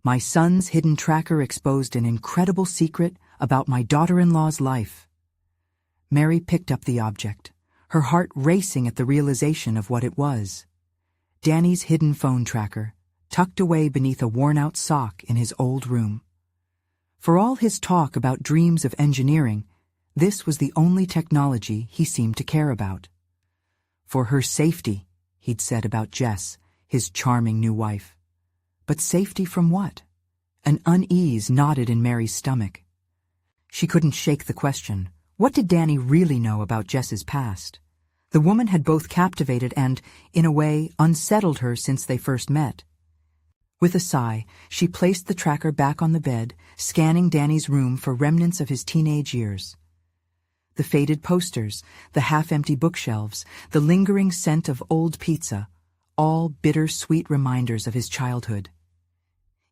My son's hidden tracker exposed an incredible secret about my daughter-in-law's life. Mary picked up the object, her heart racing at the realization of what it was. Danny's hidden phone tracker, tucked away beneath a worn-out sock in his old room. For all his talk about dreams of engineering, this was the only technology he seemed to care about. For her safety, he'd said about Jess, his charming new wife. But safety from what? An unease knotted in Mary's stomach. She couldn't shake the question. What did Danny really know about Jess's past? The woman had both captivated and, in a way, unsettled her since they first met. With a sigh, she placed the tracker back on the bed, scanning Danny's room for remnants of his teenage years. The faded posters, the half-empty bookshelves, the lingering scent of old pizza, all bitter-sweet reminders of his childhood.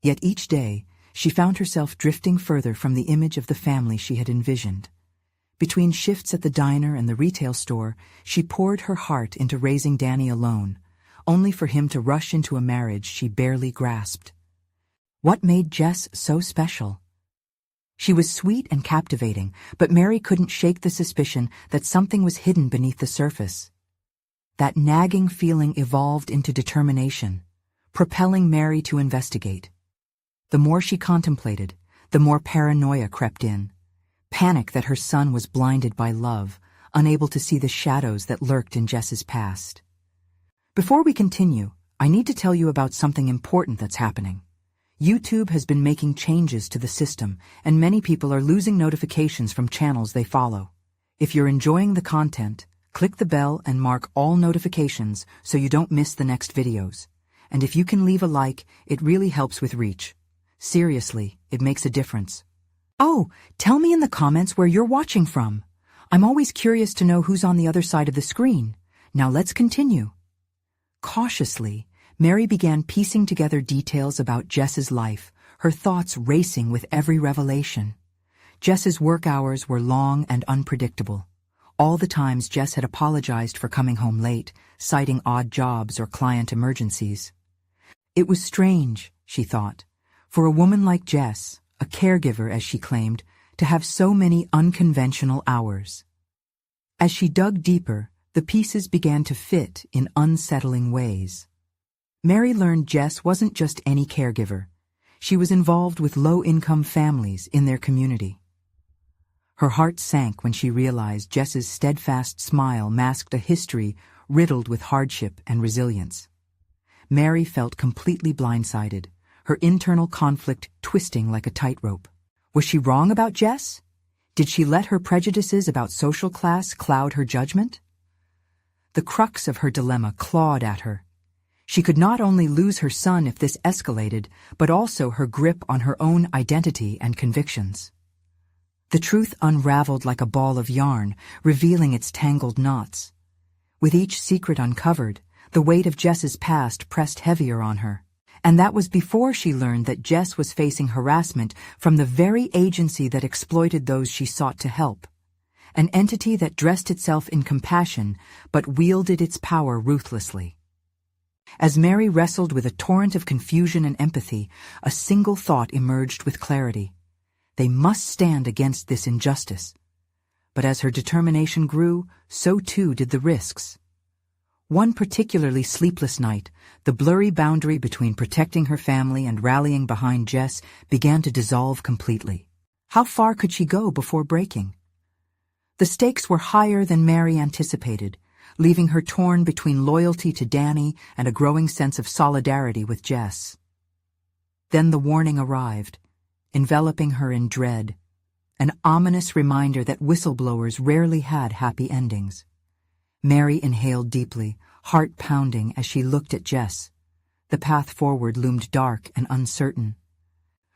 Yet each day, she found herself drifting further from the image of the family she had envisioned. Between shifts at the diner and the retail store, she poured her heart into raising Danny alone, only for him to rush into a marriage she barely grasped. What made Jess so special? She was sweet and captivating, but Mary couldn't shake the suspicion that something was hidden beneath the surface. That nagging feeling evolved into determination, propelling Mary to investigate. The more she contemplated, the more paranoia crept in. Panic that her son was blinded by love, unable to see the shadows that lurked in Jess's past. Before we continue, I need to tell you about something important that's happening. YouTube has been making changes to the system, and many people are losing notifications from channels they follow. If you're enjoying the content, click the bell and mark all notifications so you don't miss the next videos. And if you can leave a like, it really helps with reach. Seriously, it makes a difference. Oh, tell me in the comments where you're watching from. I'm always curious to know who's on the other side of the screen. Now let's continue. Cautiously, Mary began piecing together details about Jess's life, her thoughts racing with every revelation. Jess's work hours were long and unpredictable. All the times Jess had apologized for coming home late, citing odd jobs or client emergencies. It was strange, she thought, for a woman like Jess, a caregiver as she claimed, to have so many unconventional hours. As she dug deeper, the pieces began to fit in unsettling ways. Mary learned Jess wasn't just any caregiver. She was involved with low-income families in their community. Her heart sank when she realized Jess's steadfast smile masked a history riddled with hardship and resilience. Mary felt completely blindsided, her internal conflict twisting like a tightrope. Was she wrong about Jess? Did she let her prejudices about social class cloud her judgment? The crux of her dilemma clawed at her. She could not only lose her son if this escalated, but also her grip on her own identity and convictions. The truth unraveled like a ball of yarn, revealing its tangled knots. With each secret uncovered, the weight of Jess's past pressed heavier on her. And that was before she learned that Jess was facing harassment from the very agency that exploited those she sought to help. An entity that dressed itself in compassion but wielded its power ruthlessly. As Mary wrestled with a torrent of confusion and empathy, a single thought emerged with clarity. They must stand against this injustice. But as her determination grew, so too did the risks. One particularly sleepless night, the blurry boundary between protecting her family and rallying behind Jess began to dissolve completely. How far could she go before breaking? The stakes were higher than Mary anticipated, leaving her torn between loyalty to Danny and a growing sense of solidarity with Jess. Then the warning arrived, enveloping her in dread, an ominous reminder that whistleblowers rarely had happy endings. Mary inhaled deeply, heart pounding as she looked at Jess. The path forward loomed dark and uncertain.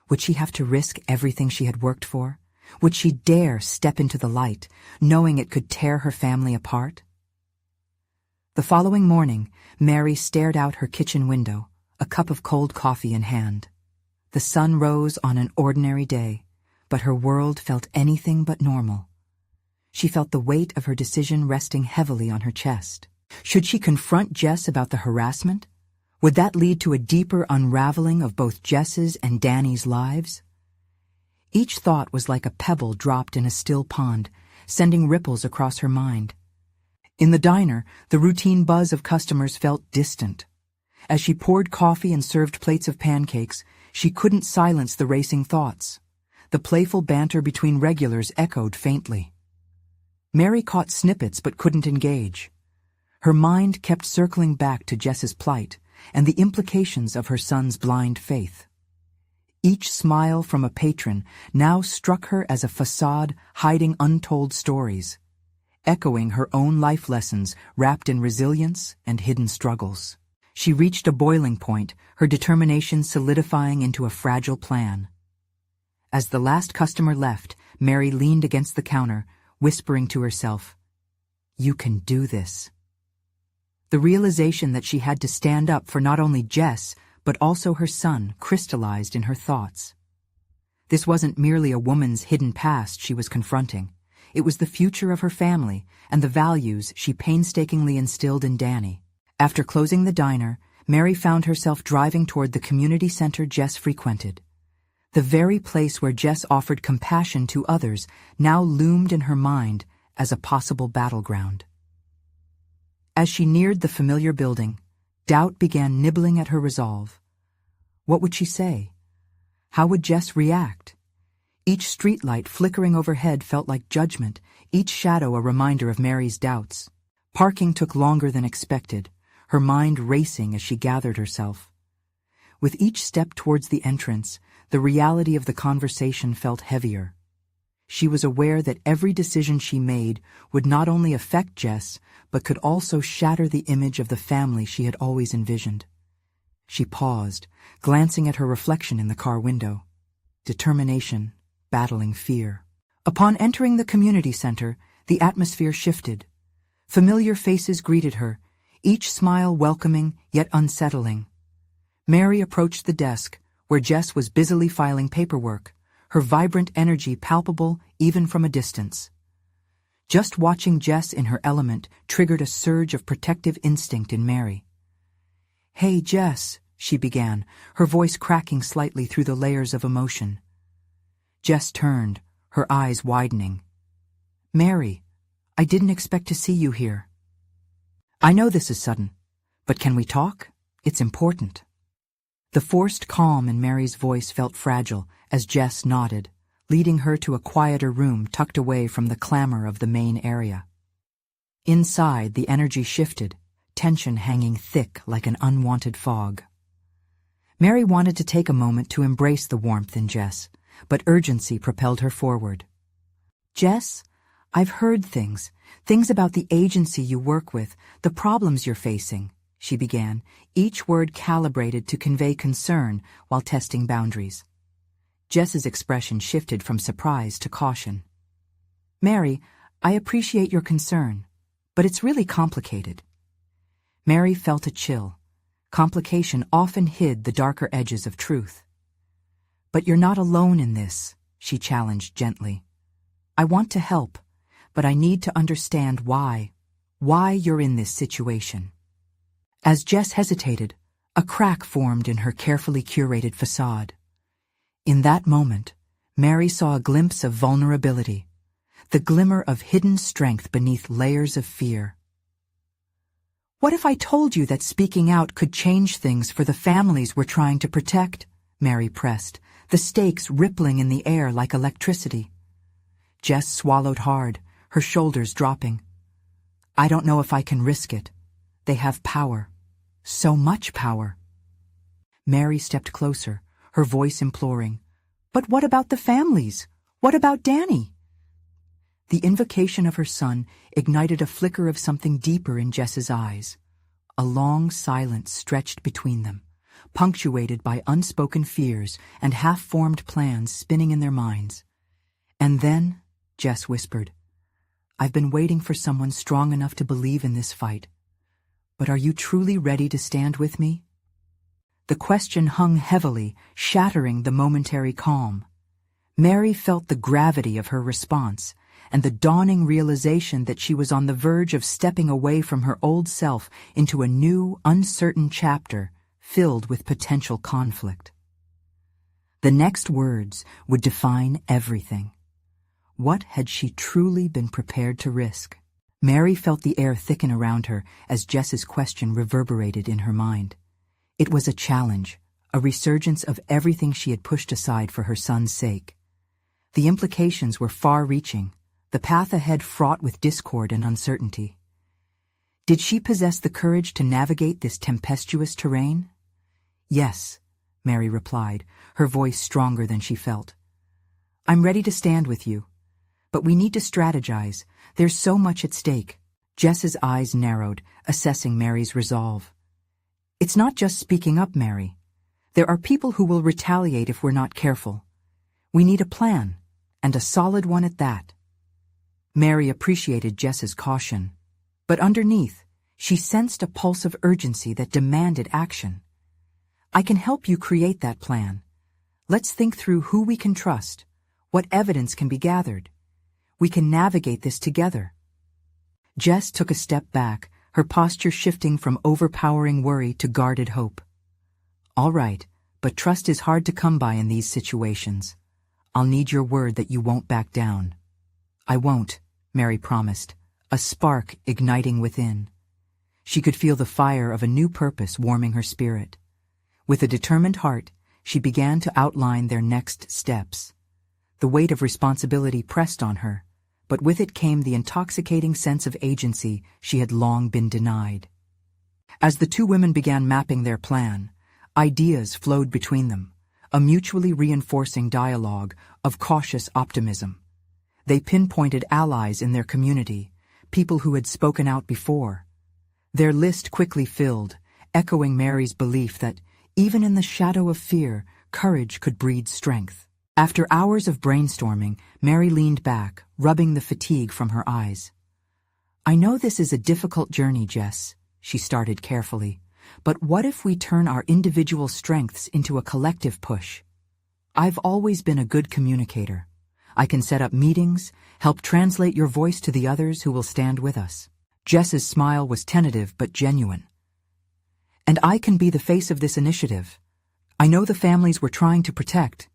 Would she have to risk everything she had worked for? Would she dare step into the light, knowing it could tear her family apart? The following morning, Mary stared out her kitchen window, a cup of cold coffee in hand. The sun rose on an ordinary day, but her world felt anything but normal. She felt the weight of her decision resting heavily on her chest. Should she confront Jess about the harassment? Would that lead to a deeper unraveling of both Jess's and Danny's lives? Each thought was like a pebble dropped in a still pond, sending ripples across her mind. In the diner, the routine buzz of customers felt distant. As she poured coffee and served plates of pancakes, she couldn't silence the racing thoughts. The playful banter between regulars echoed faintly. Mary caught snippets but couldn't engage. Her mind kept circling back to Jess's plight and the implications of her son's blind faith. Each smile from a patron now struck her as a facade hiding untold stories, echoing her own life lessons wrapped in resilience and hidden struggles. She reached a boiling point, her determination solidifying into a fragile plan. As the last customer left, Mary leaned against the counter, whispering to herself, "You can do this." The realization that she had to stand up for not only Jess, but also her son, crystallized in her thoughts. This wasn't merely a woman's hidden past she was confronting. It was the future of her family and the values she painstakingly instilled in Danny. After closing the diner, Mary found herself driving toward the community center Jess frequented. The very place where Jess offered compassion to others now loomed in her mind as a possible battleground. As she neared the familiar building, doubt began nibbling at her resolve. What would she say? How would Jess react? Each streetlight flickering overhead felt like judgment, each shadow a reminder of Mary's doubts. Parking took longer than expected, her mind racing as she gathered herself. With each step towards the entrance, the reality of the conversation felt heavier. She was aware that every decision she made would not only affect Jess, but could also shatter the image of the family she had always envisioned. She paused, glancing at her reflection in the car window. Determination, battling fear. Upon entering the community center, the atmosphere shifted. Familiar faces greeted her, each smile welcoming yet unsettling. Mary approached the desk, where Jess was busily filing paperwork, her vibrant energy palpable even from a distance. Just watching Jess in her element triggered a surge of protective instinct in Mary. "Hey, Jess," she began, her voice cracking slightly through the layers of emotion. Jess turned, her eyes widening. "Mary, I didn't expect to see you here." "I know this is sudden, but can we talk? It's important." The forced calm in Mary's voice felt fragile as Jess nodded, leading her to a quieter room tucked away from the clamor of the main area. Inside, the energy shifted, tension hanging thick like an unwanted fog. Mary wanted to take a moment to embrace the warmth in Jess, but urgency propelled her forward. "Jess, I've heard things about the agency you work with, the problems you're facing," she began, each word calibrated to convey concern while testing boundaries. Jess's expression shifted from surprise to caution. "Mary, I appreciate your concern, but it's really complicated." Mary felt a chill. Complication often hid the darker edges of truth. "But you're not alone in this," she challenged gently. "I want to help, but I need to understand why you're in this situation." As Jess hesitated, a crack formed in her carefully curated facade. In that moment, Mary saw a glimpse of vulnerability, the glimmer of hidden strength beneath layers of fear. "What if I told you that speaking out could change things for the families we're trying to protect?" Mary pressed, the stakes rippling in the air like electricity. Jess swallowed hard, her shoulders dropping. "I don't know if I can risk it. They have power. So much power." Mary stepped closer, her voice imploring. "But what about the families? What about Danny?" The invocation of her son ignited a flicker of something deeper in Jess's eyes. A long silence stretched between them, punctuated by unspoken fears and half-formed plans spinning in their minds. "And then," Jess whispered, "I've been waiting for someone strong enough to believe in this fight. But are you truly ready to stand with me?" The question hung heavily, shattering the momentary calm. Mary felt the gravity of her response and the dawning realization that she was on the verge of stepping away from her old self into a new, uncertain chapter filled with potential conflict. The next words would define everything. What had she truly been prepared to risk? Mary felt the air thicken around her as Jess's question reverberated in her mind. It was a challenge, a resurgence of everything she had pushed aside for her son's sake. The implications were far-reaching, the path ahead fraught with discord and uncertainty. Did she possess the courage to navigate this tempestuous terrain? Yes, Mary replied, her voice stronger than she felt. I'm ready to stand with you. But we need to strategize. There's so much at stake. Jess's eyes narrowed, assessing Mary's resolve. It's not just speaking up, Mary. There are people who will retaliate if we're not careful. We need a plan, and a solid one at that. Mary appreciated Jess's caution, but underneath, she sensed a pulse of urgency that demanded action. I can help you create that plan. Let's think through who we can trust, what evidence can be gathered. We can navigate this together. Jess took a step back, her posture shifting from overpowering worry to guarded hope. All right, but trust is hard to come by in these situations. I'll need your word that you won't back down. I won't, Mary promised, a spark igniting within. She could feel the fire of a new purpose warming her spirit. With a determined heart, she began to outline their next steps. The weight of responsibility pressed on her, but with it came the intoxicating sense of agency she had long been denied. As the two women began mapping their plan, ideas flowed between them, a mutually reinforcing dialogue of cautious optimism. They pinpointed allies in their community, people who had spoken out before. Their list quickly filled, echoing Mary's belief that, even in the shadow of fear, courage could breed strength. After hours of brainstorming, Mary leaned back, rubbing the fatigue from her eyes. I know this is a difficult journey, Jess, she started carefully, but what if we turn our individual strengths into a collective push? I've always been a good communicator. I can set up meetings, help translate your voice to the others who will stand with us. Jess's smile was tentative but genuine. And I can be the face of this initiative. I know the families we're trying to protect.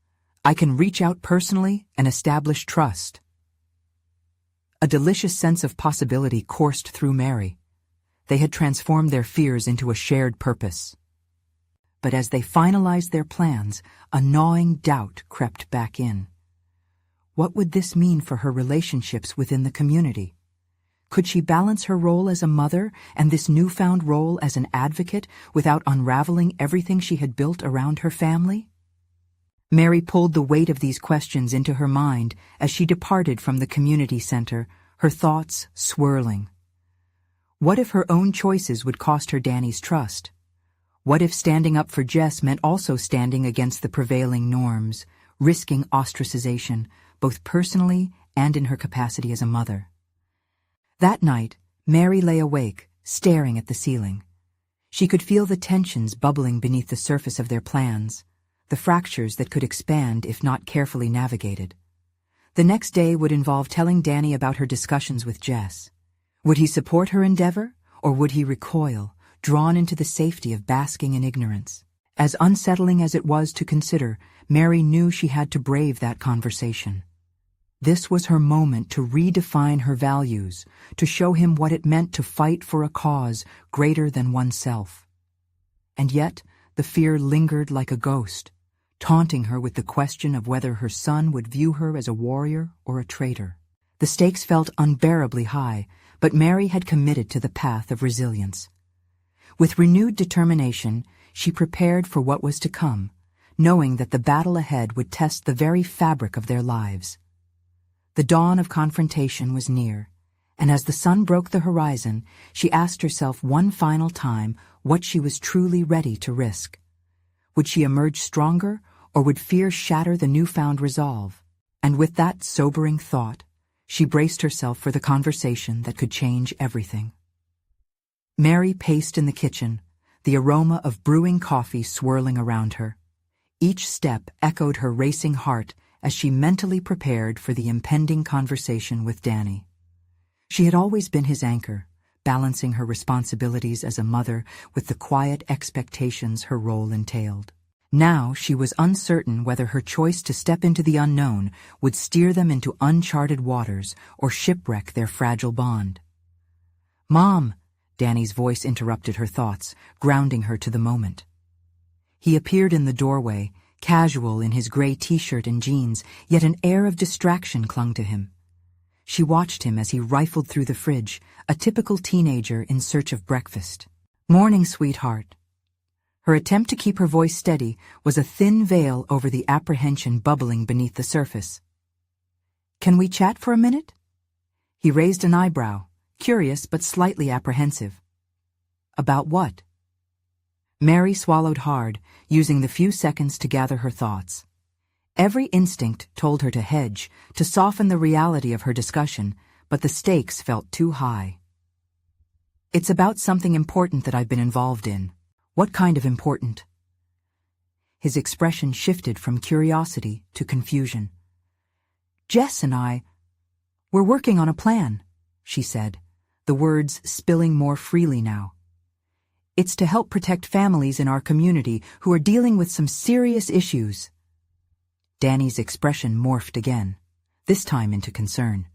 I can reach out personally and establish trust. A delicious sense of possibility coursed through Mary. They had transformed their fears into a shared purpose. But as they finalized their plans, a gnawing doubt crept back in. What would this mean for her relationships within the community? Could she balance her role as a mother and this newfound role as an advocate without unraveling everything she had built around her family? Mary pulled the weight of these questions into her mind as she departed from the community center, her thoughts swirling. What if her own choices would cost her Danny's trust? What if standing up for Jess meant also standing against the prevailing norms, risking ostracization, both personally and in her capacity as a mother? That night, Mary lay awake, staring at the ceiling. She could feel the tensions bubbling beneath the surface of their plans, the fractures that could expand if not carefully navigated. The next day would involve telling Danny about her discussions with Jess. Would he support her endeavor, or would he recoil, drawn into the safety of basking in ignorance? As unsettling as it was to consider, Mary knew she had to brave that conversation. This was her moment to redefine her values, to show him what it meant to fight for a cause greater than oneself. And yet, the fear lingered like a ghost, taunting her with the question of whether her son would view her as a warrior or a traitor. The stakes felt unbearably high, but Mary had committed to the path of resilience. With renewed determination, she prepared for what was to come, knowing that the battle ahead would test the very fabric of their lives. The dawn of confrontation was near, and as the sun broke the horizon, she asked herself one final time what she was truly ready to risk. Would she emerge stronger, or would fear shatter the newfound resolve? And with that sobering thought, she braced herself for the conversation that could change everything. Mary paced in the kitchen, the aroma of brewing coffee swirling around her. Each step echoed her racing heart as she mentally prepared for the impending conversation with Danny. She had always been his anchor, balancing her responsibilities as a mother with the quiet expectations her role entailed. Now she was uncertain whether her choice to step into the unknown would steer them into uncharted waters or shipwreck their fragile bond. "Mom," Danny's voice interrupted her thoughts, grounding her to the moment. He appeared in the doorway, casual in his gray t-shirt and jeans, yet an air of distraction clung to him. She watched him as he rifled through the fridge, a typical teenager in search of breakfast. "Morning, sweetheart." Her attempt to keep her voice steady was a thin veil over the apprehension bubbling beneath the surface. "Can we chat for a minute?" He raised an eyebrow, curious but slightly apprehensive. "About what?" Mary swallowed hard, using the few seconds to gather her thoughts. Every instinct told her to hedge, to soften the reality of her discussion, but the stakes felt too high. "It's about something important that I've been involved in." "What kind of important?" His expression shifted from curiosity to confusion. "Jess and we're working on a plan," she said, the words spilling more freely now. "It's to help protect families in our community who are dealing with some serious issues." Danny's expression morphed again, this time into concern.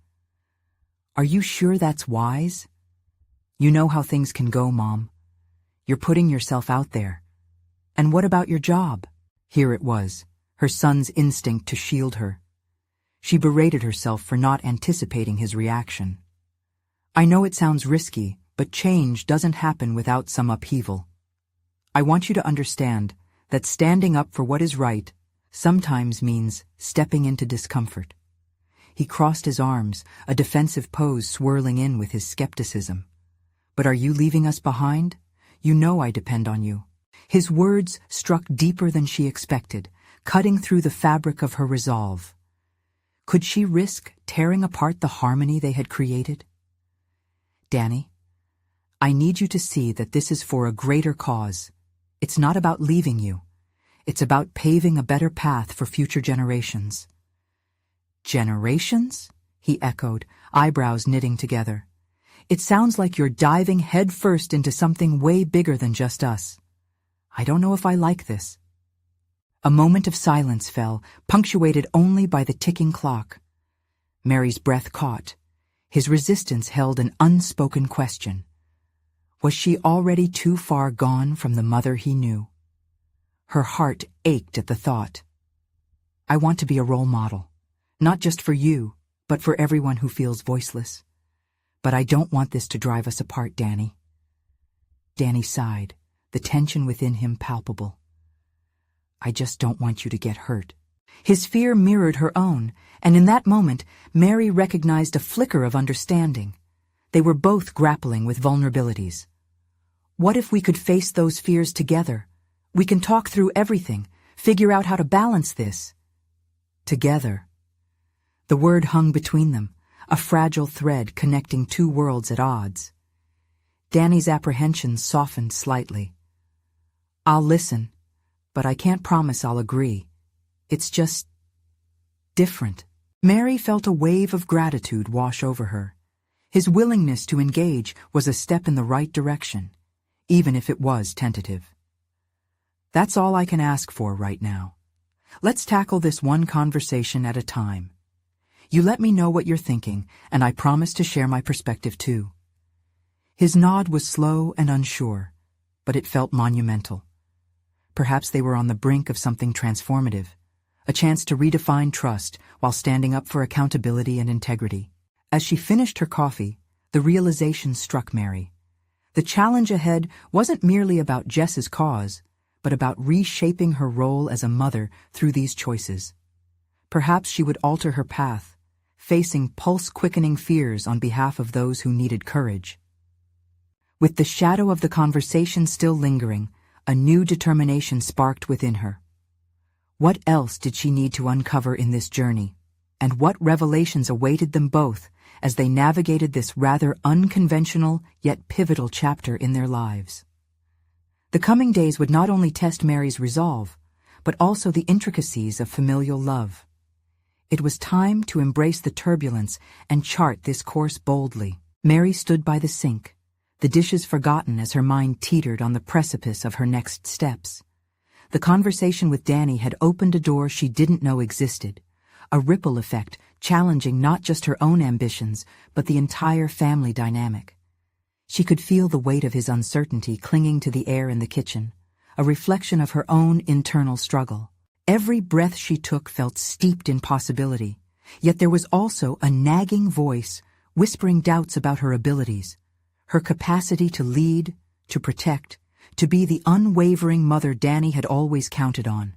"Are you sure that's wise? You know how things can go, Mom. You're putting yourself out there. And what about your job?" Here it was, her son's instinct to shield her. She berated herself for not anticipating his reaction. "I know it sounds risky, but change doesn't happen without some upheaval. I want you to understand that standing up for what is right sometimes means stepping into discomfort." He crossed his arms, a defensive pose swirling in with his skepticism. "But are you leaving us behind? You know I depend on you." His words struck deeper than she expected, cutting through the fabric of her resolve. Could she risk tearing apart the harmony they had created? "Danny, I need you to see that this is for a greater cause. It's not about leaving you. It's about paving a better path for future generations." "Generations?" he echoed, eyebrows knitting together. "It sounds like you're diving headfirst into something way bigger than just us. I don't know if I like this." A moment of silence fell, punctuated only by the ticking clock. Mary's breath caught. His resistance held an unspoken question. Was she already too far gone from the mother he knew? Her heart ached at the thought. "I want to be a role model, not just for you, but for everyone who feels voiceless. But I don't want this to drive us apart, Danny." Danny sighed, the tension within him palpable. "I just don't want you to get hurt." His fear mirrored her own, and in that moment, Mary recognized a flicker of understanding. They were both grappling with vulnerabilities. What if we could face those fears together? We can talk through everything, figure out how to balance this. Together. The word hung between them, a fragile thread connecting two worlds at odds. Danny's apprehension softened slightly. "I'll listen, but I can't promise I'll agree. It's just different." Mary felt a wave of gratitude wash over her. His willingness to engage was a step in the right direction, even if it was tentative. "That's all I can ask for right now. Let's tackle this one conversation at a time. You let me know what you're thinking, and I promise to share my perspective too." His nod was slow and unsure, but it felt monumental. Perhaps they were on the brink of something transformative, a chance to redefine trust while standing up for accountability and integrity. As she finished her coffee, the realization struck Mary. The challenge ahead wasn't merely about Jess's cause, but about reshaping her role as a mother through these choices. Perhaps she would alter her path, facing pulse-quickening fears on behalf of those who needed courage. With the shadow of the conversation still lingering, a new determination sparked within her. What else did she need to uncover in this journey, and what revelations awaited them both as they navigated this rather unconventional yet pivotal chapter in their lives? The coming days would not only test Mary's resolve, but also the intricacies of familial love. It was time to embrace the turbulence and chart this course boldly. Mary stood by the sink, the dishes forgotten as her mind teetered on the precipice of her next steps. The conversation with Danny had opened a door she didn't know existed, a ripple effect challenging not just her own ambitions, but the entire family dynamic. She could feel the weight of his uncertainty clinging to the air in the kitchen, a reflection of her own internal struggle. Every breath she took felt steeped in possibility, yet there was also a nagging voice whispering doubts about her abilities, her capacity to lead, to protect, to be the unwavering mother Danny had always counted on.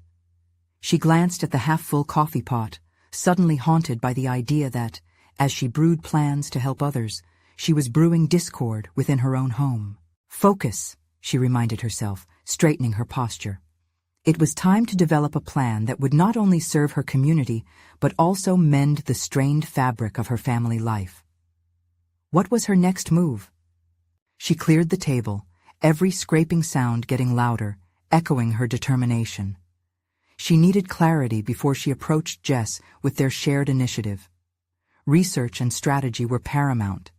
She glanced at the half-full coffee pot, suddenly haunted by the idea that, as she brewed plans to help others, she was brewing discord within her own home. Focus, she reminded herself, straightening her posture. It was time to develop a plan that would not only serve her community, but also mend the strained fabric of her family life. What was her next move? She cleared the table, every scraping sound getting louder, echoing her determination. She needed clarity before she approached Jess with their shared initiative. Research and strategy were paramount,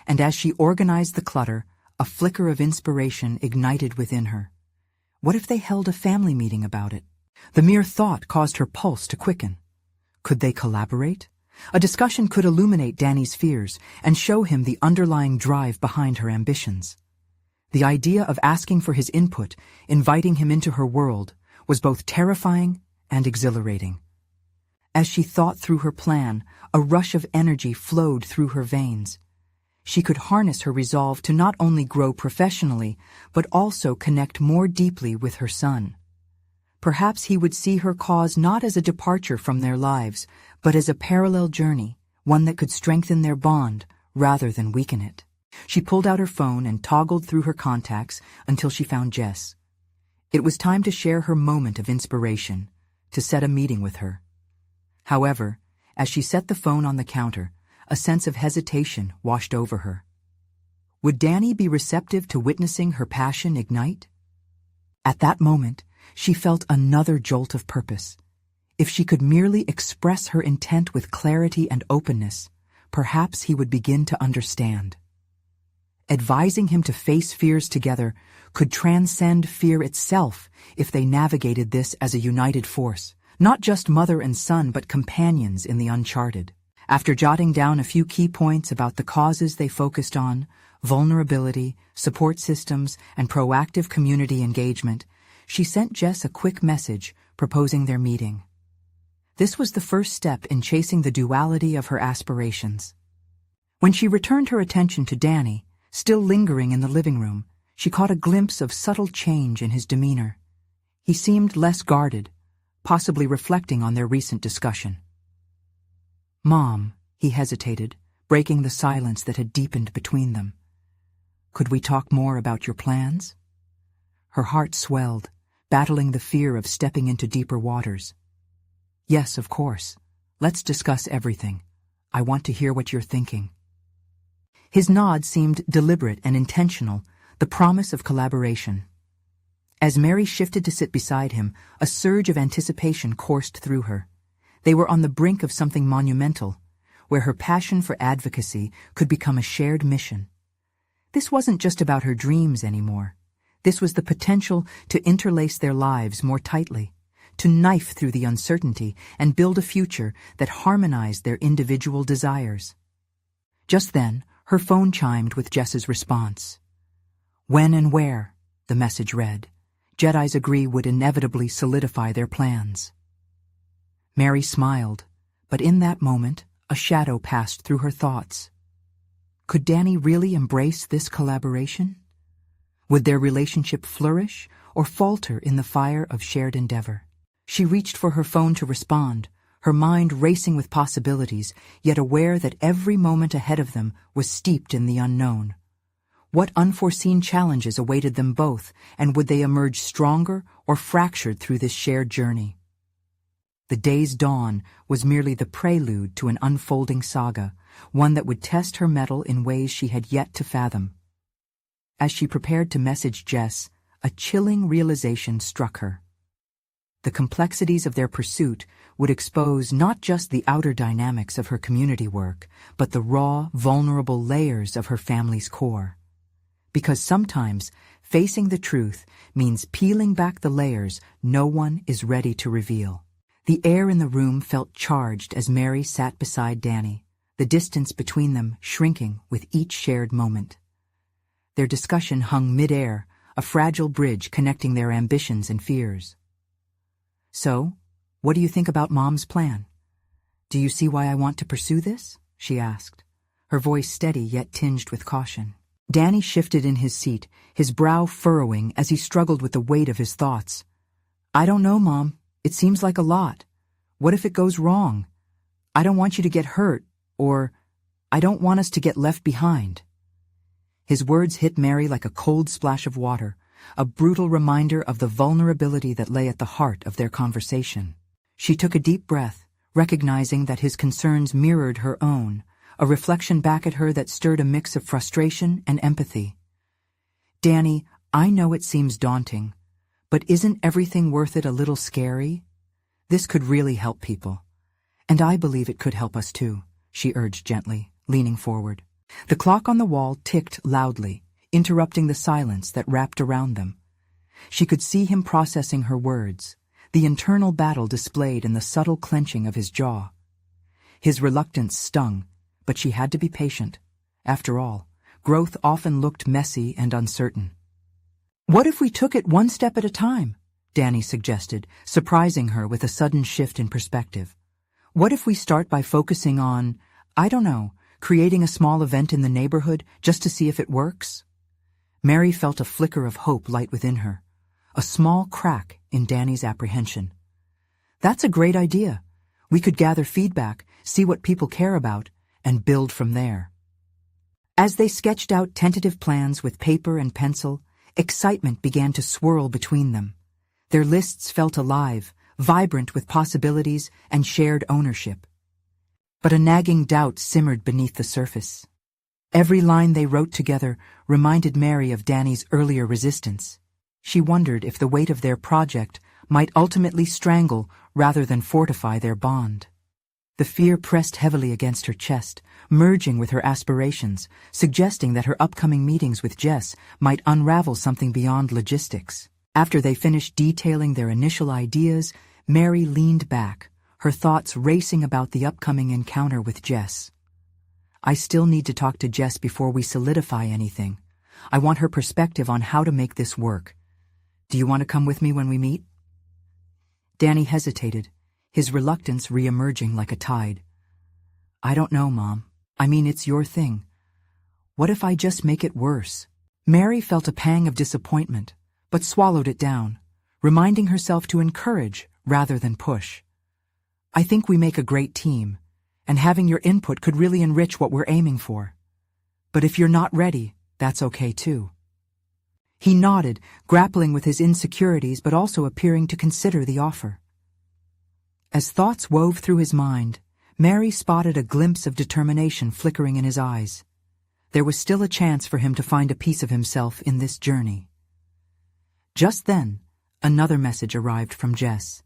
and as she organized the clutter, a flicker of inspiration ignited within her. What if they held a family meeting about it? The mere thought caused her pulse to quicken. Could they collaborate? A discussion could illuminate Danny's fears and show him the underlying drive behind her ambitions. The idea of asking for his input, inviting him into her world, was both terrifying and exhilarating. As she thought through her plan, a rush of energy flowed through her veins. She could harness her resolve to not only grow professionally, but also connect more deeply with her son. Perhaps he would see her cause not as a departure from their lives, but as a parallel journey, one that could strengthen their bond rather than weaken it. She pulled out her phone and toggled through her contacts until she found Jess. It was time to share her moment of inspiration, to set a meeting with her. However, as she set the phone on the counter, a sense of hesitation washed over her. Would Danny be receptive to witnessing her passion ignite? At that moment, she felt another jolt of purpose. If she could merely express her intent with clarity and openness, perhaps he would begin to understand. Advising him to face fears together could transcend fear itself if they navigated this as a united force, not just mother and son but companions in the uncharted. After jotting down a few key points about the causes they focused on, vulnerability, support systems, and proactive community engagement, she sent Jess a quick message proposing their meeting. This was the first step in chasing the duality of her aspirations. When she returned her attention to Danny, still lingering in the living room, she caught a glimpse of subtle change in his demeanor. He seemed less guarded, possibly reflecting on their recent discussion. "Mom," he hesitated, breaking the silence that had deepened between them. "Could we talk more about your plans?" Her heart swelled, battling the fear of stepping into deeper waters. "Yes, of course. Let's discuss everything. I want to hear what you're thinking." His nod seemed deliberate and intentional, the promise of collaboration. As Mary shifted to sit beside him, a surge of anticipation coursed through her. They were on the brink of something monumental, where her passion for advocacy could become a shared mission. This wasn't just about her dreams anymore. This was the potential to interlace their lives more tightly, to knife through the uncertainty and build a future that harmonized their individual desires. Just then, her phone chimed with Jess's response. "When and where," the message read. "Jedis agree would inevitably solidify their plans." Mary smiled, but in that moment, a shadow passed through her thoughts. Could Danny really embrace this collaboration? Would their relationship flourish or falter in the fire of shared endeavor? She reached for her phone to respond, her mind racing with possibilities, yet aware that every moment ahead of them was steeped in the unknown. What unforeseen challenges awaited them both, and would they emerge stronger or fractured through this shared journey? The day's dawn was merely the prelude to an unfolding saga, one that would test her mettle in ways she had yet to fathom. As she prepared to message Jess, a chilling realization struck her. The complexities of their pursuit would expose not just the outer dynamics of her community work, but the raw, vulnerable layers of her family's core. Because sometimes facing the truth means peeling back the layers no one is ready to reveal. The air in the room felt charged as Mary sat beside Danny, the distance between them shrinking with each shared moment. Their discussion hung mid-air, a fragile bridge connecting their ambitions and fears. "So, what do you think about Mom's plan? Do you see why I want to pursue this?" she asked, her voice steady yet tinged with caution. Danny shifted in his seat, his brow furrowing as he struggled with the weight of his thoughts. "I don't know, Mom. It seems like a lot. What if it goes wrong? I don't want you to get hurt, or I don't want us to get left behind." His words hit Mary like a cold splash of water, a brutal reminder of the vulnerability that lay at the heart of their conversation. She took a deep breath, recognizing that his concerns mirrored her own, a reflection back at her that stirred a mix of frustration and empathy. "Danny, I know it seems daunting, but isn't everything worth it a little scary? This could really help people. And I believe it could help us too," she urged gently, leaning forward. The clock on the wall ticked loudly, interrupting the silence that wrapped around them. She could see him processing her words, the internal battle displayed in the subtle clenching of his jaw. His reluctance stung, but she had to be patient. After all, growth often looked messy and uncertain. "What if we took it one step at a time?" Danny suggested, surprising her with a sudden shift in perspective. "What if we start by focusing on, I don't know, creating a small event in the neighborhood just to see if it works?" Mary felt a flicker of hope light within her, a small crack in Danny's apprehension. "That's a great idea. We could gather feedback, see what people care about, and build from there." As they sketched out tentative plans with paper and pencil, excitement began to swirl between them. Their lists felt alive, vibrant with possibilities and shared ownership. But a nagging doubt simmered beneath the surface. Every line they wrote together reminded Mary of Danny's earlier resistance. She wondered if the weight of their project might ultimately strangle rather than fortify their bond. The fear pressed heavily against her chest, merging with her aspirations, suggesting that her upcoming meetings with Jess might unravel something beyond logistics. After they finished detailing their initial ideas, Mary leaned back, her thoughts racing about the upcoming encounter with Jess. "I still need to talk to Jess before we solidify anything. I want her perspective on how to make this work. Do you want to come with me when we meet?" Danny hesitated, his reluctance re-emerging like a tide. "I don't know, Mom. I mean, it's your thing. What if I just make it worse?" Mary felt a pang of disappointment, but swallowed it down, reminding herself to encourage rather than push. "I think we make a great team, and having your input could really enrich what we're aiming for. But if you're not ready, that's okay too." He nodded, grappling with his insecurities but also appearing to consider the offer. As thoughts wove through his mind, Mary spotted a glimpse of determination flickering in his eyes. There was still a chance for him to find a piece of himself in this journey. Just then, another message arrived from Jess.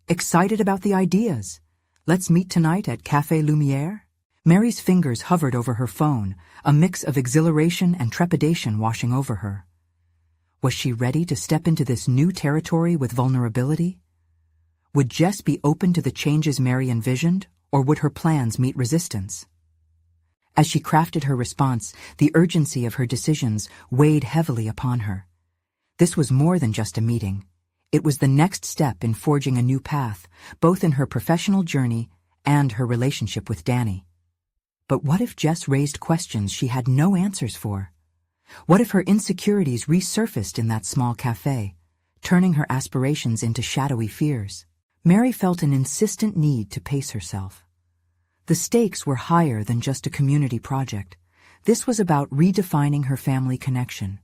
"Excited about the ideas? Let's meet tonight at Café Lumière?" Mary's fingers hovered over her phone, a mix of exhilaration and trepidation washing over her. Was she ready to step into this new territory with vulnerability? Would Jess be open to the changes Mary envisioned, or would her plans meet resistance? As she crafted her response, the urgency of her decisions weighed heavily upon her. This was more than just a meeting. It was the next step in forging a new path, both in her professional journey and her relationship with Danny. But what if Jess raised questions she had no answers for? What if her insecurities resurfaced in that small cafe, turning her aspirations into shadowy fears? Mary felt an insistent need to pace herself. The stakes were higher than just a community project. This was about redefining her family connection.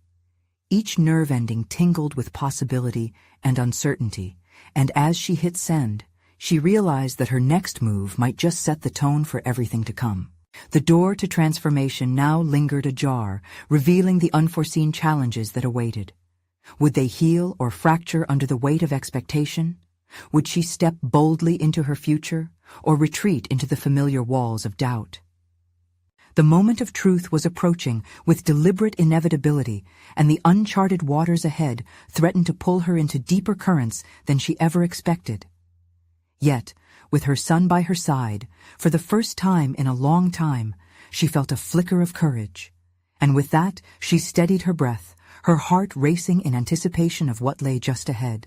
Each nerve ending tingled with possibility and uncertainty, and as she hit send, she realized that her next move might just set the tone for everything to come. The door to transformation now lingered ajar, revealing the unforeseen challenges that awaited. Would they heal or fracture under the weight of expectation? Would she step boldly into her future, or retreat into the familiar walls of doubt? The moment of truth was approaching with deliberate inevitability, and the uncharted waters ahead threatened to pull her into deeper currents than she ever expected. Yet, with her son by her side, for the first time in a long time, she felt a flicker of courage. And with that, she steadied her breath, her heart racing in anticipation of what lay just ahead.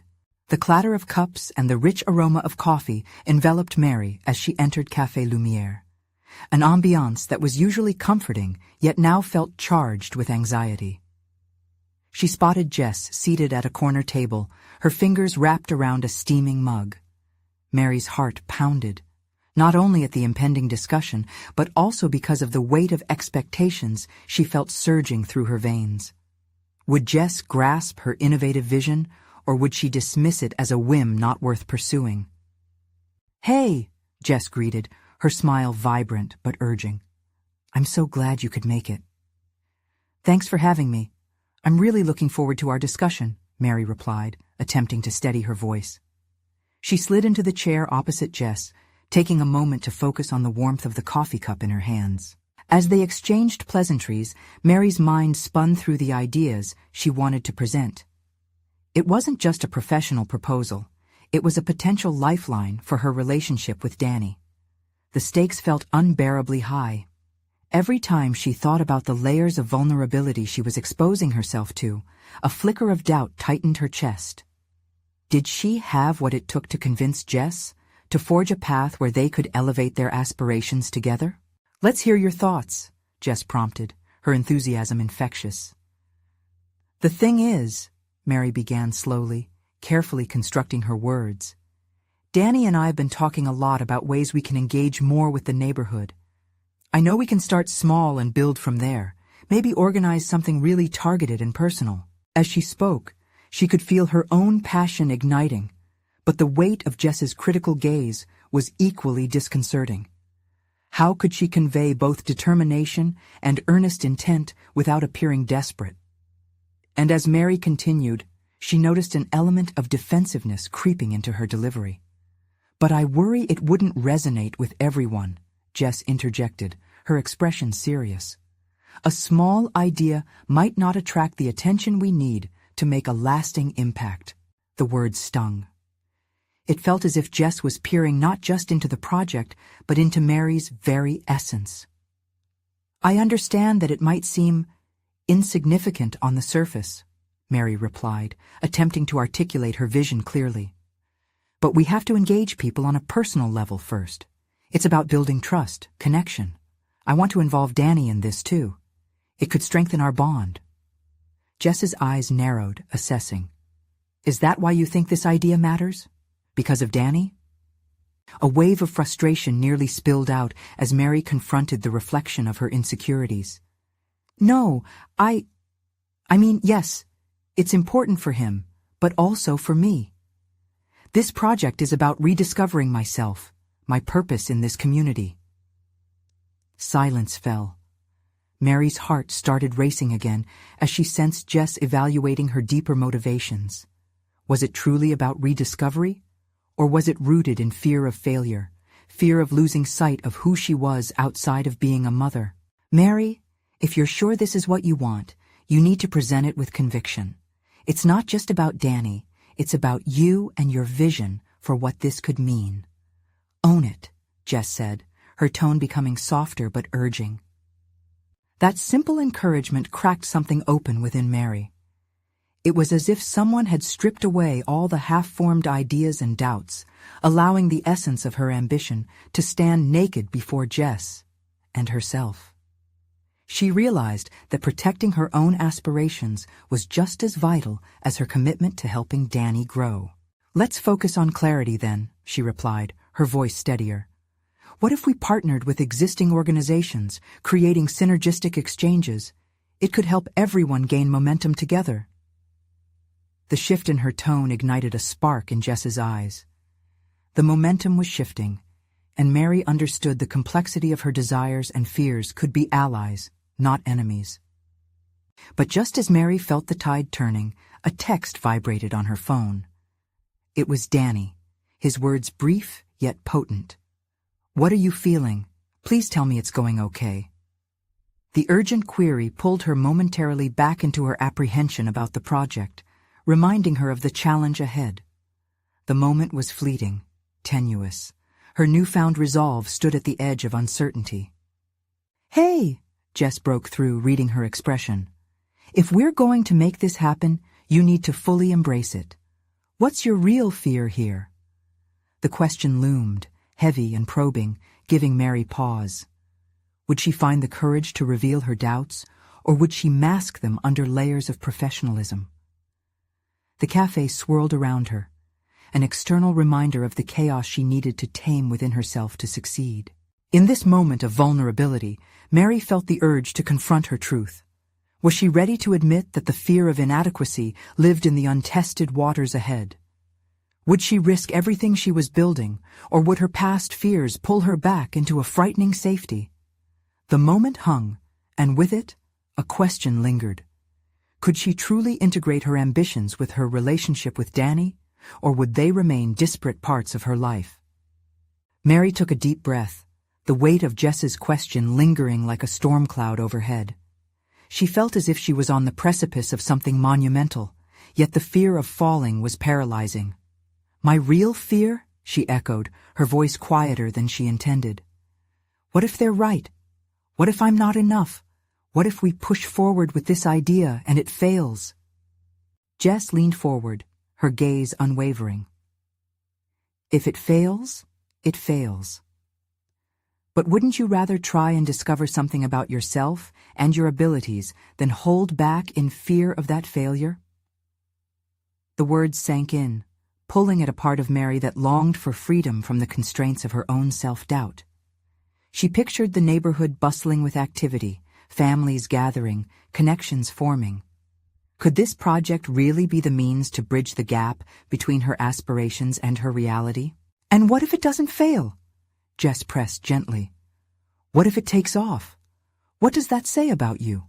The clatter of cups and the rich aroma of coffee enveloped Mary as she entered Café Lumière. An ambiance that was usually comforting, yet now felt charged with anxiety. She spotted Jess seated at a corner table, her fingers wrapped around a steaming mug. Mary's heart pounded, not only at the impending discussion, but also because of the weight of expectations she felt surging through her veins. Would Jess grasp her innovative vision, or would she dismiss it as a whim not worth pursuing? "Hey," Jess greeted, her smile vibrant but urging. "I'm so glad you could make it." "Thanks for having me. I'm really looking forward to our discussion," Mary replied, attempting to steady her voice. She slid into the chair opposite Jess, taking a moment to focus on the warmth of the coffee cup in her hands. As they exchanged pleasantries, Mary's mind spun through the ideas she wanted to present. It wasn't just a professional proposal. It was a potential lifeline for her relationship with Danny. The stakes felt unbearably high. Every time she thought about the layers of vulnerability she was exposing herself to, a flicker of doubt tightened her chest. Did she have what it took to convince Jess, to forge a path where they could elevate their aspirations together? "Let's hear your thoughts," Jess prompted, her enthusiasm infectious. "The thing is," Mary began slowly, carefully constructing her words, "Danny and I have been talking a lot about ways we can engage more with the neighborhood. I know we can start small and build from there, maybe organize something really targeted and personal." As she spoke, she could feel her own passion igniting, but the weight of Jess's critical gaze was equally disconcerting. How could she convey both determination and earnest intent without appearing desperate? And as Mary continued, she noticed an element of defensiveness creeping into her delivery. "But I worry it wouldn't resonate with everyone," Jess interjected, her expression serious. "A small idea might not attract the attention we need to make a lasting impact." The words stung. It felt as if Jess was peering not just into the project, but into Mary's very essence. "I understand that it might seem insignificant on the surface," Mary replied, attempting to articulate her vision clearly. "But we have to engage people on a personal level first. It's about building trust, connection. I want to involve Danny in this too. It could strengthen our bond." Jess's eyes narrowed, assessing. "Is that why you think this idea matters? Because of Danny?" A wave of frustration nearly spilled out as Mary confronted the reflection of her insecurities. "No, I mean, yes, it's important for him, but also for me. This project is about rediscovering myself, my purpose in this community." Silence fell. Mary's heart started racing again as she sensed Jess evaluating her deeper motivations. Was it truly about rediscovery? Or was it rooted in fear of failure, fear of losing sight of who she was outside of being a mother? "Mary, if you're sure this is what you want, you need to present it with conviction. It's not just about Danny, it's about you and your vision for what this could mean." "Own it," Jess said, her tone becoming softer but urging. That simple encouragement cracked something open within Mary. It was as if someone had stripped away all the half-formed ideas and doubts, allowing the essence of her ambition to stand naked before Jess and herself. She realized that protecting her own aspirations was just as vital as her commitment to helping Danny grow. "Let's focus on clarity then," she replied, her voice steadier. "What if we partnered with existing organizations, creating synergistic exchanges? It could help everyone gain momentum together." The shift in her tone ignited a spark in Jess's eyes. The momentum was shifting, and Mary understood the complexity of her desires and fears could be allies, not enemies. But just as Mary felt the tide turning, a text vibrated on her phone. It was Danny, his words brief yet potent. "What are you feeling? Please tell me it's going okay." The urgent query pulled her momentarily back into her apprehension about the project, reminding her of the challenge ahead. The moment was fleeting, tenuous. Her newfound resolve stood at the edge of uncertainty. "Hey," Jess broke through, reading her expression. "If we're going to make this happen, you need to fully embrace it. What's your real fear here?" The question loomed, heavy and probing, giving Mary pause. Would she find the courage to reveal her doubts, or would she mask them under layers of professionalism? The cafe swirled around her, an external reminder of the chaos she needed to tame within herself to succeed. In this moment of vulnerability, Mary felt the urge to confront her truth. Was she ready to admit that the fear of inadequacy lived in the untested waters ahead? Would she risk everything she was building, or would her past fears pull her back into a frightening safety? The moment hung, and with it, a question lingered. Could she truly integrate her ambitions with her relationship with Danny, or would they remain disparate parts of her life? Mary took a deep breath, the weight of Jess's question lingering like a storm cloud overhead. She felt as if she was on the precipice of something monumental, yet the fear of falling was paralyzing. "My real fear?" she echoed, her voice quieter than she intended. "What if they're right? What if I'm not enough? What if we push forward with this idea and it fails?" Jess leaned forward, her gaze unwavering. "If it fails, it fails. But wouldn't you rather try and discover something about yourself and your abilities than hold back in fear of that failure?" The words sank in, pulling at a part of Mary that longed for freedom from the constraints of her own self-doubt. She pictured the neighborhood bustling with activity, families gathering, connections forming. Could this project really be the means to bridge the gap between her aspirations and her reality? "And what if it doesn't fail?" Jess pressed gently. "What if it takes off? What does that say about you?"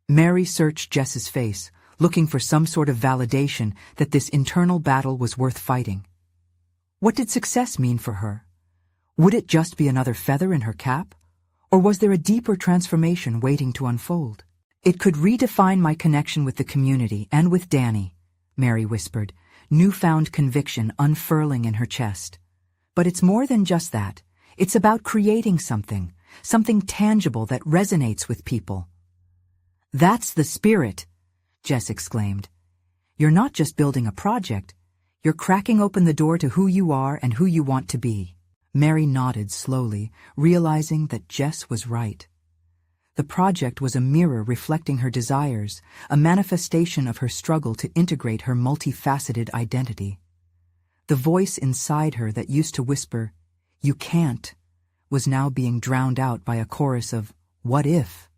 Mary searched Jess's face, looking for some sort of validation that this internal battle was worth fighting. What did success mean for her? Would it just be another feather in her cap? Or was there a deeper transformation waiting to unfold? "It could redefine my connection with the community and with Danny," Mary whispered, newfound conviction unfurling in her chest. "But it's more than just that. It's about creating something tangible that resonates with people." "That's the spirit," Jess exclaimed. "You're not just building a project, you're cracking open the door to who you are and who you want to be." Mary nodded slowly, realizing that Jess was right. The project was a mirror reflecting her desires, a manifestation of her struggle to integrate her multifaceted identity. The voice inside her that used to whisper, "You can't," was now being drowned out by a chorus of, "What if?"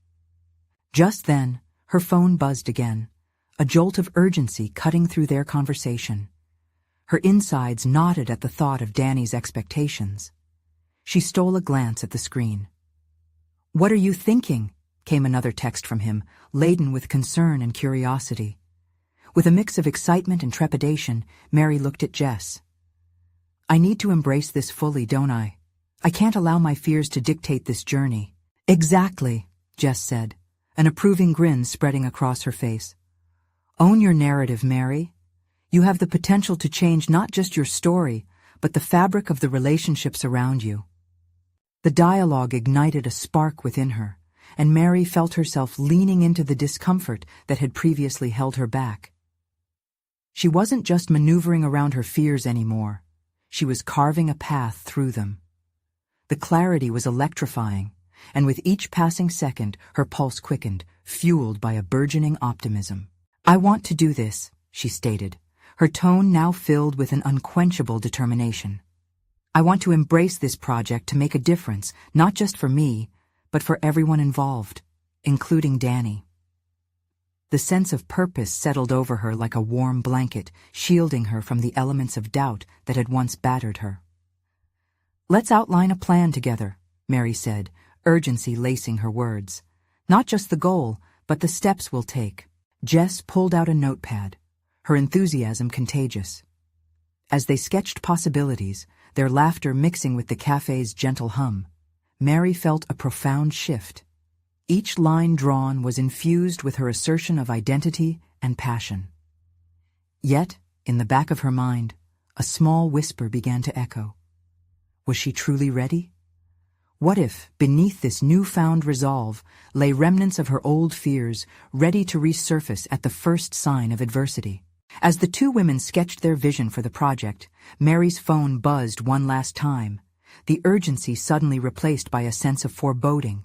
Just then, her phone buzzed again, a jolt of urgency cutting through their conversation. Her insides knotted at the thought of Danny's expectations. She stole a glance at the screen. "What are you thinking?" came another text from him, laden with concern and curiosity. With a mix of excitement and trepidation, Mary looked at Jess. "I need to embrace this fully, don't I? I can't allow my fears to dictate this journey." "Exactly," Jess said, an approving grin spreading across her face. "Own your narrative, Mary. You have the potential to change not just your story, but the fabric of the relationships around you." The dialogue ignited a spark within her, and Mary felt herself leaning into the discomfort that had previously held her back. She wasn't just maneuvering around her fears anymore. She was carving a path through them. The clarity was electrifying, and with each passing second, her pulse quickened, fueled by a burgeoning optimism. "I want to do this," she stated, her tone now filled with an unquenchable determination. "I want to embrace this project to make a difference, not just for me, but for everyone involved, including Danny." The sense of purpose settled over her like a warm blanket, shielding her from the elements of doubt that had once battered her. "Let's outline a plan together," Mary said, urgency lacing her words. "Not just the goal, but the steps we'll take." Jess pulled out a notepad, her enthusiasm contagious. As they sketched possibilities, their laughter mixing with the cafe's gentle hum, Mary felt a profound shift. Each line drawn was infused with her assertion of identity and passion. Yet, in the back of her mind, a small whisper began to echo. Was she truly ready? What if, beneath this newfound resolve, lay remnants of her old fears, ready to resurface at the first sign of adversity? As the two women sketched their vision for the project, Mary's phone buzzed one last time, the urgency suddenly replaced by a sense of foreboding.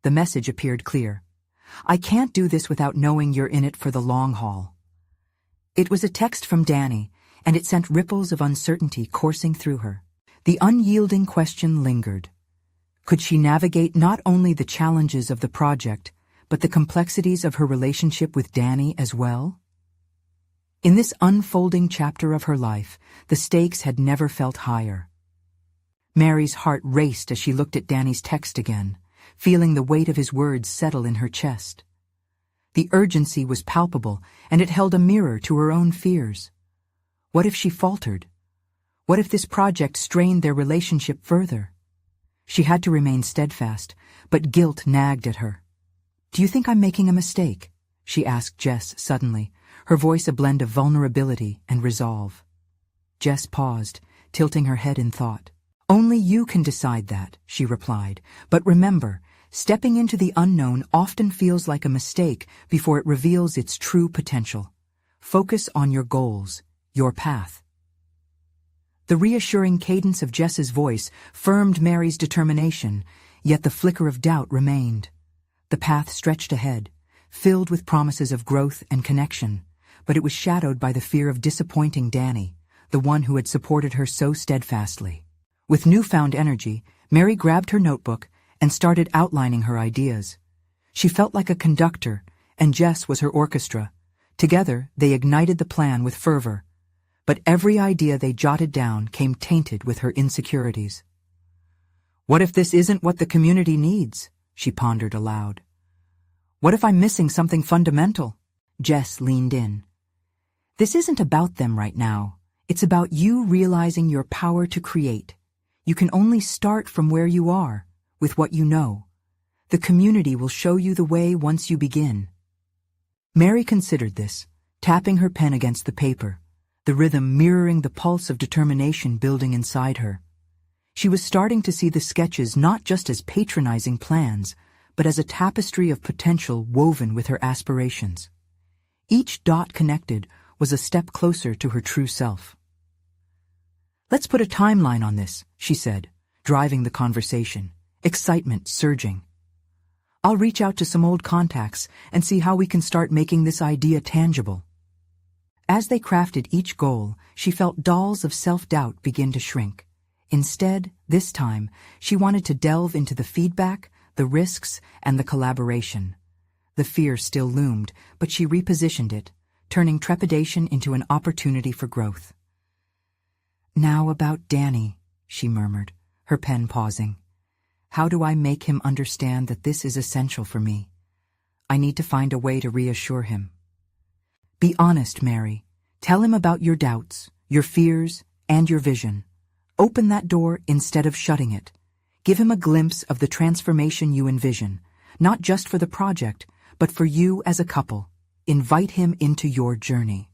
The message appeared clear. I can't do this without knowing you're in it for the long haul. It was a text from Danny, and it sent ripples of uncertainty coursing through her. The unyielding question lingered. Could she navigate not only the challenges of the project, but the complexities of her relationship with Danny as well? In this unfolding chapter of her life, the stakes had never felt higher. Mary's heart raced as she looked at Danny's text again, feeling the weight of his words settle in her chest. The urgency was palpable, and it held a mirror to her own fears. What if she faltered? What if this project strained their relationship further? She had to remain steadfast, but guilt nagged at her. Do you think I'm making a mistake? She asked Jess suddenly, her voice a blend of vulnerability and resolve. Jess paused, tilting her head in thought. Only you can decide that, she replied. But remember, stepping into the unknown often feels like a mistake before it reveals its true potential. Focus on your goals, your path. The reassuring cadence of Jess's voice firmed Mary's determination, yet the flicker of doubt remained. The path stretched ahead, filled with promises of growth and connection, but it was shadowed by the fear of disappointing Danny, the one who had supported her so steadfastly. With newfound energy, Mary grabbed her notebook and started outlining her ideas. She felt like a conductor, and Jess was her orchestra. Together, they ignited the plan with fervor. But every idea they jotted down came tainted with her insecurities. What if this isn't what the community needs? She pondered aloud. What if I'm missing something fundamental? Jess leaned in. This isn't about them right now. It's about you realizing your power to create. You can only start from where you are, with what you know. The community will show you the way once you begin. Mary considered this, tapping her pen against the paper, the rhythm mirroring the pulse of determination building inside her. She was starting to see the sketches not just as patronizing plans, but as a tapestry of potential woven with her aspirations. Each dot connected was a step closer to her true self. Let's put a timeline on this, she said, driving the conversation, excitement surging. I'll reach out to some old contacts and see how we can start making this idea tangible. As they crafted each goal, she felt dolls of self-doubt begin to shrink. Instead, this time, she wanted to delve into the feedback, the risks, and the collaboration. The fear still loomed, but she repositioned it, turning trepidation into an opportunity for growth. Now about Danny, she murmured, her pen pausing. How do I make him understand that this is essential for me? I need to find a way to reassure him. Be honest, Mary. Tell him about your doubts, your fears, and your vision. Open that door instead of shutting it. Give him a glimpse of the transformation you envision, not just for the project, but for you as a couple. Invite him into your journey.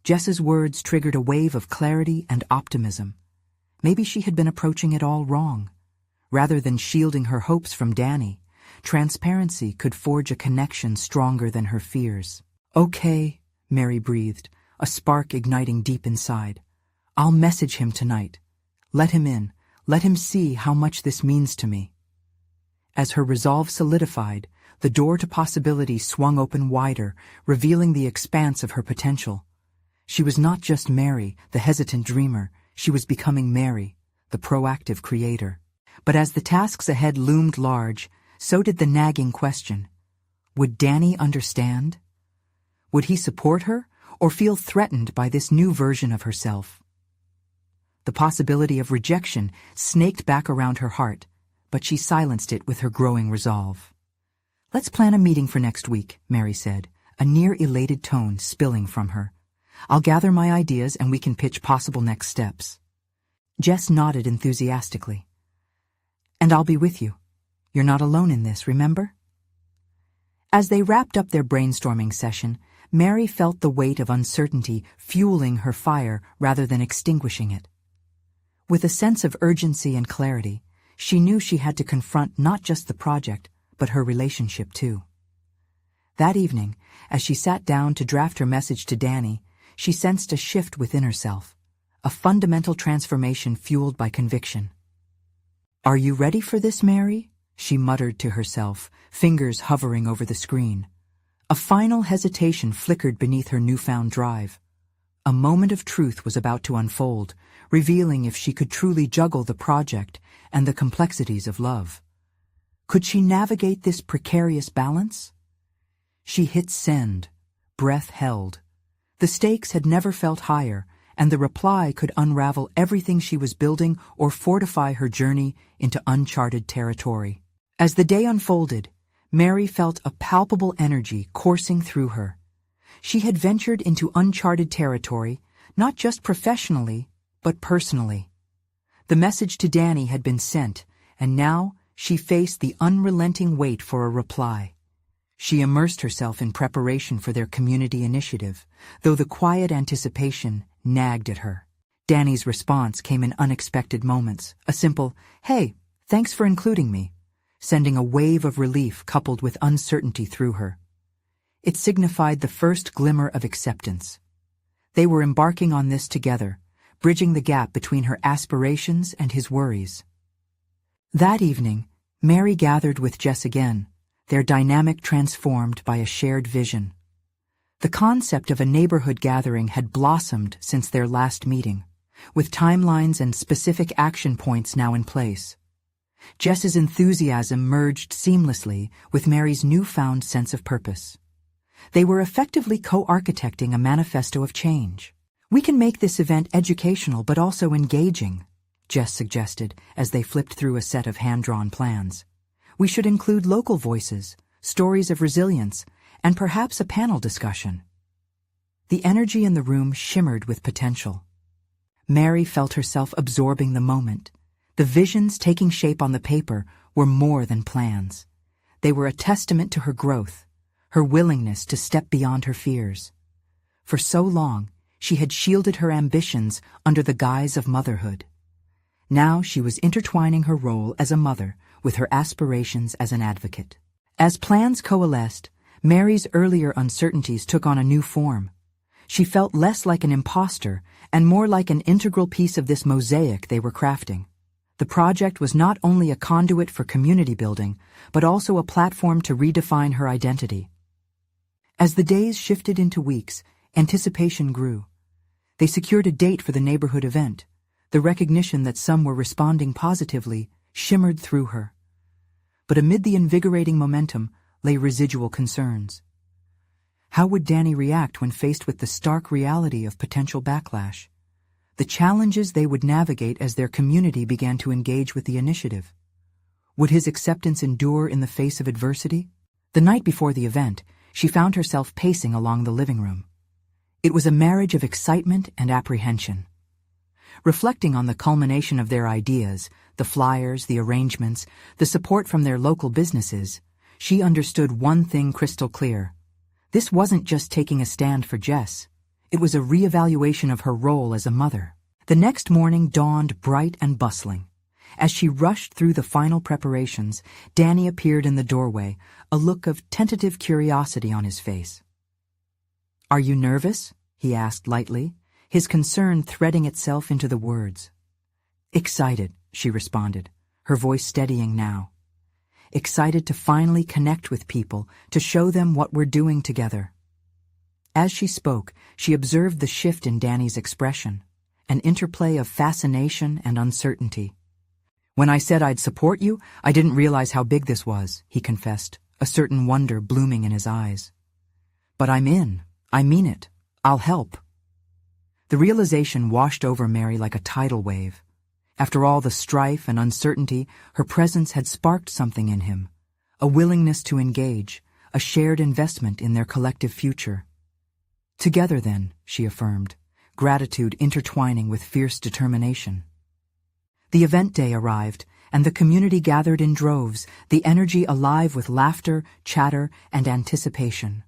Jess's words triggered a wave of clarity and optimism. Maybe she had been approaching it all wrong. Rather than shielding her hopes from Danny, transparency could forge a connection stronger than her fears. Okay, Mary breathed, a spark igniting deep inside. I'll message him tonight. Let him in. Let him see how much this means to me. As her resolve solidified, the door to possibility swung open wider, revealing the expanse of her potential. She was not just Mary, the hesitant dreamer. She was becoming Mary, the proactive creator. But as the tasks ahead loomed large, so did the nagging question. Would Danny understand? Would he support her, or feel threatened by this new version of herself? The possibility of rejection snaked back around her heart, but she silenced it with her growing resolve. Let's plan a meeting for next week, Mary said, a near-elated tone spilling from her. I'll gather my ideas and we can pitch possible next steps. Jess nodded enthusiastically. And I'll be with you. You're not alone in this, remember? As they wrapped up their brainstorming session, Mary felt the weight of uncertainty fueling her fire rather than extinguishing it. With a sense of urgency and clarity, she knew she had to confront not just the project, but her relationship too. That evening, as she sat down to draft her message to Danny, she sensed a shift within herself, a fundamental transformation fueled by conviction. "Are you ready for this, Mary?" she muttered to herself, fingers hovering over the screen. A final hesitation flickered beneath her newfound drive. A moment of truth was about to unfold, revealing if she could truly juggle the project and the complexities of love. Could she navigate this precarious balance? She hit send, breath held. The stakes had never felt higher, and the reply could unravel everything she was building or fortify her journey into uncharted territory. As the day unfolded, Mary felt a palpable energy coursing through her. She had ventured into uncharted territory, not just professionally, but personally. The message to Danny had been sent, and now she faced the unrelenting wait for a reply. She immersed herself in preparation for their community initiative, though the quiet anticipation nagged at her. Danny's response came in unexpected moments, a simple, "Hey, thanks for including me," sending a wave of relief coupled with uncertainty through her. It signified the first glimmer of acceptance. They were embarking on this together, bridging the gap between her aspirations and his worries. That evening, Mary gathered with Jess again, their dynamic transformed by a shared vision. The concept of a neighborhood gathering had blossomed since their last meeting, with timelines and specific action points now in place. Jess's enthusiasm merged seamlessly with Mary's newfound sense of purpose. They were effectively co-architecting a manifesto of change. "We can make this event educational but also engaging," Jess suggested as they flipped through a set of hand-drawn plans. "We should include local voices, stories of resilience, and perhaps a panel discussion." The energy in the room shimmered with potential. Mary felt herself absorbing the moment. The visions taking shape on the paper were more than plans. They were a testament to her growth, her willingness to step beyond her fears. For so long, she had shielded her ambitions under the guise of motherhood. Now she was intertwining her role as a mother with her aspirations as an advocate. As plans coalesced, Mary's earlier uncertainties took on a new form. She felt less like an imposter and more like an integral piece of this mosaic they were crafting. The project was not only a conduit for community building, but also a platform to redefine her identity. As the days shifted into weeks, anticipation grew. They secured a date for the neighborhood event. The recognition that some were responding positively shimmered through her. But amid the invigorating momentum lay residual concerns. How would Danny react when faced with the stark reality of potential backlash? The challenges they would navigate as their community began to engage with the initiative. Would his acceptance endure in the face of adversity? The night before the event, she found herself pacing along the living room. It was a marriage of excitement and apprehension. Reflecting on the culmination of their ideas, the flyers, the arrangements, the support from their local businesses, she understood one thing crystal clear. This wasn't just taking a stand for Jess. It was a reevaluation of her role as a mother. The next morning dawned bright and bustling. As she rushed through the final preparations, Danny appeared in the doorway, a look of tentative curiosity on his face. "Are you nervous?" he asked lightly, his concern threading itself into the words. "Excited," she responded, her voice steadying now. "Excited to finally connect with people, to show them what we're doing together." As she spoke, she observed the shift in Danny's expression, an interplay of fascination and uncertainty. "When I said I'd support you, I didn't realize how big this was," he confessed, a certain wonder blooming in his eyes. "But I'm in. I mean it. I'll help." The realization washed over Mary like a tidal wave. After all the strife and uncertainty, her presence had sparked something in him, a willingness to engage, a shared investment in their collective future. "Together then," she affirmed, gratitude intertwining with fierce determination. The event day arrived, and the community gathered in droves, the energy alive with laughter, chatter, and anticipation.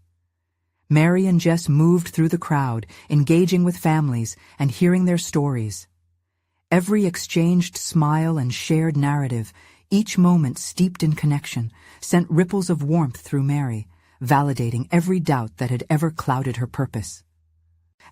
Mary and Jess moved through the crowd, engaging with families and hearing their stories. Every exchanged smile and shared narrative, each moment steeped in connection, sent ripples of warmth through Mary, validating every doubt that had ever clouded her purpose.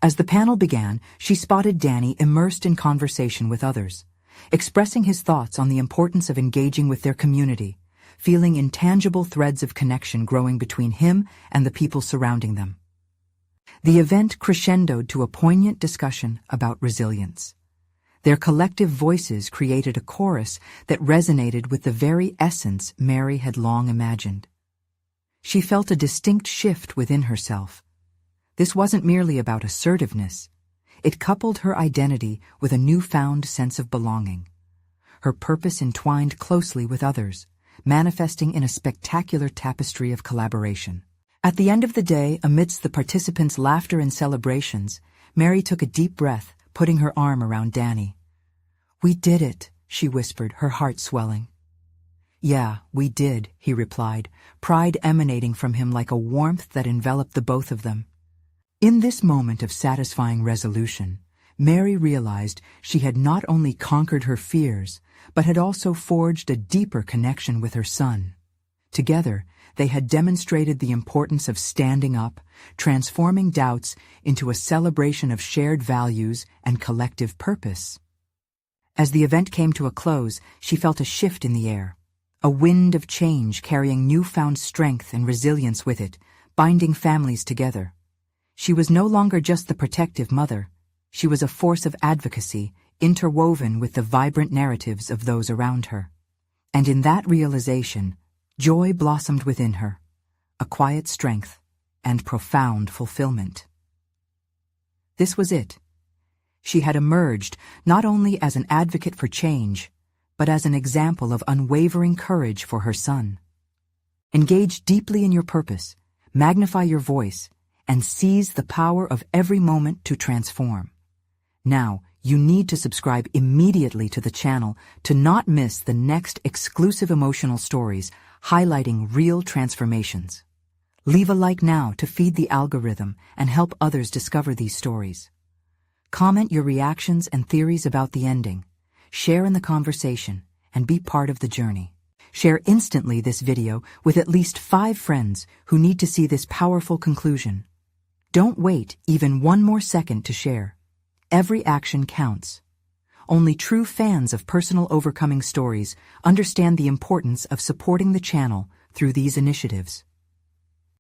As the panel began, she spotted Danny immersed in conversation with others, expressing his thoughts on the importance of engaging with their community, feeling intangible threads of connection growing between him and the people surrounding them. The event crescendoed to a poignant discussion about resilience. Their collective voices created a chorus that resonated with the very essence Mary had long imagined. She felt a distinct shift within herself. This wasn't merely about assertiveness. It coupled her identity with a newfound sense of belonging. Her purpose entwined closely with others, manifesting in a spectacular tapestry of collaboration. At the end of the day, amidst the participants' laughter and celebrations, Mary took a deep breath, putting her arm around Danny. "We did it," she whispered, her heart swelling. "Yeah, we did," he replied, pride emanating from him like a warmth that enveloped the both of them. In this moment of satisfying resolution, Mary realized she had not only conquered her fears, but had also forged a deeper connection with her son. Together, they had demonstrated the importance of standing up, transforming doubts into a celebration of shared values and collective purpose. As the event came to a close, she felt a shift in the air, a wind of change carrying newfound strength and resilience with it, binding families together. She was no longer just the protective mother. She was a force of advocacy, interwoven with the vibrant narratives of those around her. And in that realization, joy blossomed within her, a quiet strength and profound fulfillment. This was it. She had emerged not only as an advocate for change, but as an example of unwavering courage for her son. Engage deeply in your purpose, magnify your voice, and seize the power of every moment to transform. Now, you need to subscribe immediately to the channel to not miss the next exclusive emotional stories highlighting real transformations. Leave a like now to feed the algorithm and help others discover these stories. Comment your reactions and theories about the ending. Share in the conversation and be part of the journey. Share instantly this video with at least 5 friends who need to see this powerful conclusion. Don't wait even one more second to share. Every action counts. Only true fans of personal overcoming stories understand the importance of supporting the channel through these initiatives.